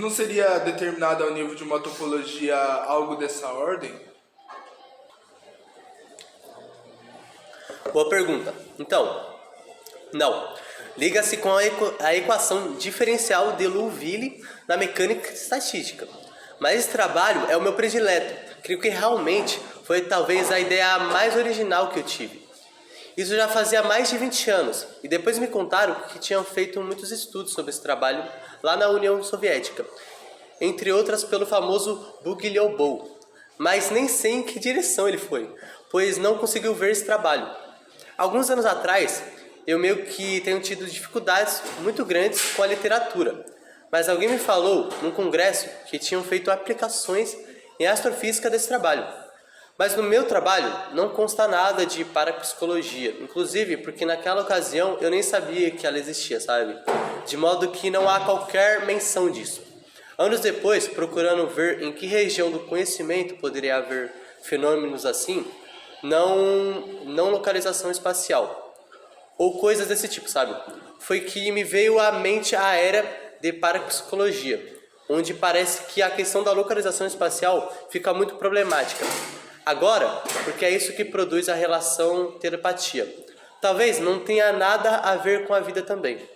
não seria determinado ao nível de uma topologia algo dessa ordem? Boa pergunta. Então, não. Liga-se com a equação diferencial de Liouville na mecânica estatística. Mas esse trabalho é o meu predileto. Creio que realmente foi talvez a ideia mais original que eu tive. Isso já fazia mais de 20 anos, e depois me contaram que tinham feito muitos estudos sobre esse trabalho lá na União Soviética, entre outras pelo famoso Bogoliubov, mas nem sei em que direção ele foi, pois não conseguiu ver esse trabalho. Alguns anos atrás, eu meio que tenho tido dificuldades muito grandes com a literatura, mas alguém me falou num congresso que tinham feito aplicações em astrofísica desse trabalho. Mas no meu trabalho não consta nada de parapsicologia, inclusive porque naquela ocasião eu nem sabia que ela existia, sabe? De modo que não há qualquer menção disso. Anos depois, procurando ver em que região do conhecimento poderia haver fenômenos assim, não localização espacial, ou coisas desse tipo, sabe? Foi que me veio à mente a era de parapsicologia, onde parece que a questão da localização espacial fica muito problemática. Agora, porque é isso que produz a relação telepatia. Talvez não tenha nada a ver com a vida também.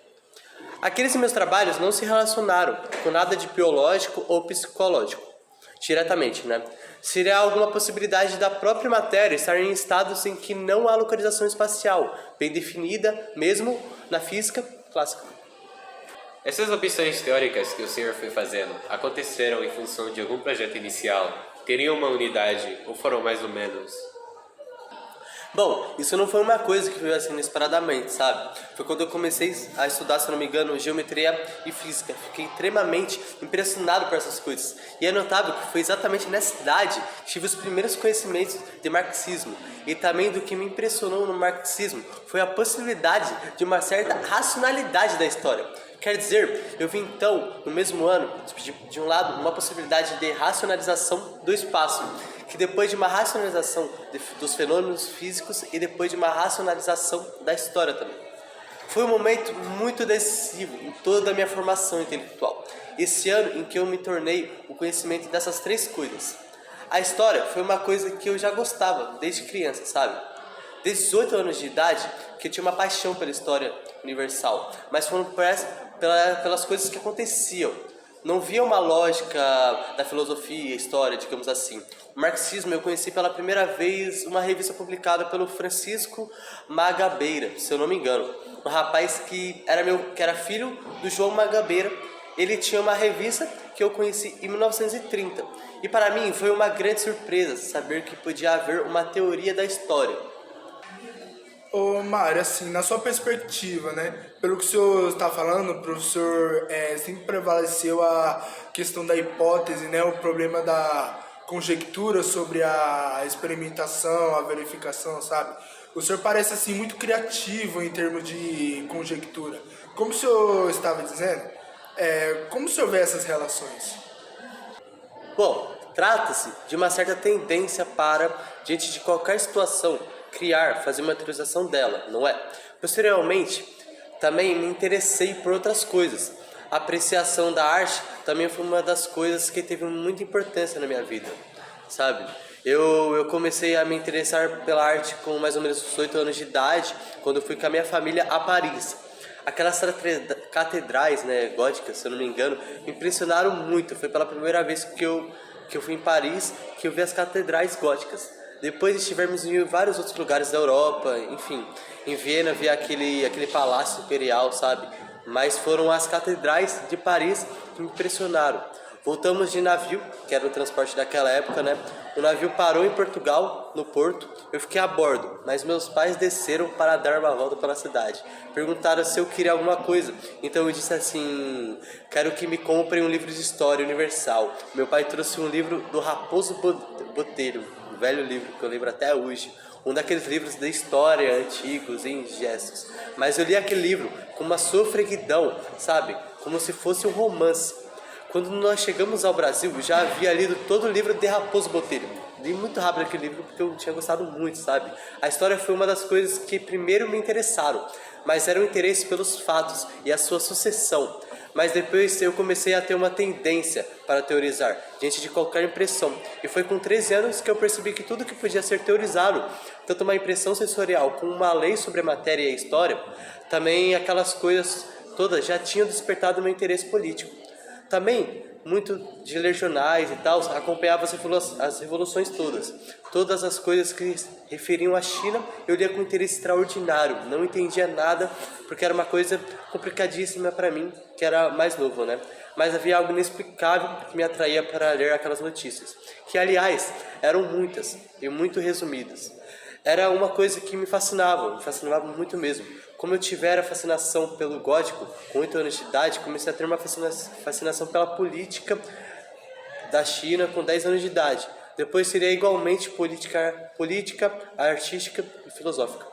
Aqueles meus trabalhos não se relacionaram com nada de biológico ou psicológico, diretamente, né? Seria alguma possibilidade da própria matéria estar em estados em que não há localização espacial, bem definida, mesmo na física clássica. Essas opções teóricas que o senhor foi fazendo aconteceram em função de algum projeto inicial? Teriam uma unidade ou foram mais ou menos? Bom, isso não foi uma coisa que veio assim inesperadamente, sabe? Foi quando eu comecei a estudar, se não me engano, geometria e física. Fiquei extremamente impressionado por essas coisas. E é notável que foi exatamente nessa idade que tive os primeiros conhecimentos de marxismo. E também do que me impressionou no marxismo foi a possibilidade de uma certa racionalidade da história. Quer dizer, eu vi então, no mesmo ano, de um lado, uma possibilidade de racionalização do espaço, que depois de uma racionalização dos fenômenos físicos e depois de uma racionalização da história também. Foi um momento muito decisivo em toda a minha formação intelectual. Esse ano em que eu me tornei o conhecimento dessas três coisas. A história foi uma coisa que eu já gostava desde criança, sabe? Desde 18 anos de idade, que eu tinha uma paixão pela história universal, mas foram pelas coisas que aconteciam. Não via uma lógica da filosofia e história, digamos assim. O marxismo eu conheci pela primeira vez uma revista publicada pelo Francisco Magabeira, se eu não me engano. Um rapaz que era filho do João Magabeira. Ele tinha uma revista que eu conheci em 1930. E para mim foi uma grande surpresa saber que podia haver uma teoria da história. Ô Mário, assim, na sua perspectiva, né, pelo que o senhor está falando, o professor sempre prevaleceu a questão da hipótese, né, o problema da conjectura sobre a experimentação, a verificação, sabe? O senhor parece, assim, muito criativo em termos de conjectura. Como o senhor estava dizendo, como o senhor vê essas relações? Bom, trata-se de uma certa tendência para, diante de qualquer situação, fazer uma teorização dela, não é? Posteriormente, também me interessei por outras coisas. A apreciação da arte também foi uma das coisas que teve muita importância na minha vida, sabe? Eu comecei a me interessar pela arte com mais ou menos 18 anos de idade, quando eu fui com a minha família a Paris. Aquelas catedrais, né, góticas, se eu não me engano, me impressionaram muito. Foi pela primeira vez que eu fui em Paris que eu vi as catedrais góticas. Depois estivemos em vários outros lugares da Europa, enfim, em Viena vi aquele palácio imperial, sabe? Mas foram as catedrais de Paris que me impressionaram. Voltamos de navio, que era o transporte daquela época, né? O navio parou em Portugal, no porto. Eu fiquei a bordo, mas meus pais desceram para dar uma volta pela cidade. Perguntaram se eu queria alguma coisa. Então eu disse assim: quero que me comprem um livro de história universal. Meu pai trouxe um livro do Raposo Botelho, um velho livro que eu lembro até hoje. Um daqueles livros de história antigos, em gestos. Mas eu li aquele livro com uma sofreguidão, sabe? Como se fosse um romance. Quando nós chegamos ao Brasil, eu já havia lido todo o livro de Raposo Botelho. Li muito rápido aquele livro porque eu tinha gostado muito, sabe? A história foi uma das coisas que primeiro me interessaram. mas era o interesse pelos fatos e a sua sucessão. Mas depois eu comecei a ter uma tendência para teorizar, diante de qualquer impressão. E foi com 13 anos que eu percebi que tudo que podia ser teorizado, tanto uma impressão sensorial como uma lei sobre a matéria e a história, também aquelas coisas todas já tinham despertado meu interesse político. Também, muito de ler jornais e tal, acompanhava as revoluções todas. Todas as coisas que referiam à China, eu lia com interesse extraordinário. Não entendia nada, porque era uma coisa complicadíssima para mim, que era mais novo, né? Mas havia algo inexplicável que me atraía para ler aquelas notícias, que, aliás, eram muitas e muito resumidas. Era uma coisa que me fascinava muito mesmo. Como eu tivera fascinação pelo gótico com 8 anos de idade, comecei a ter uma fascinação pela política da China com 10 anos de idade. Depois seria igualmente política, artística e filosófica.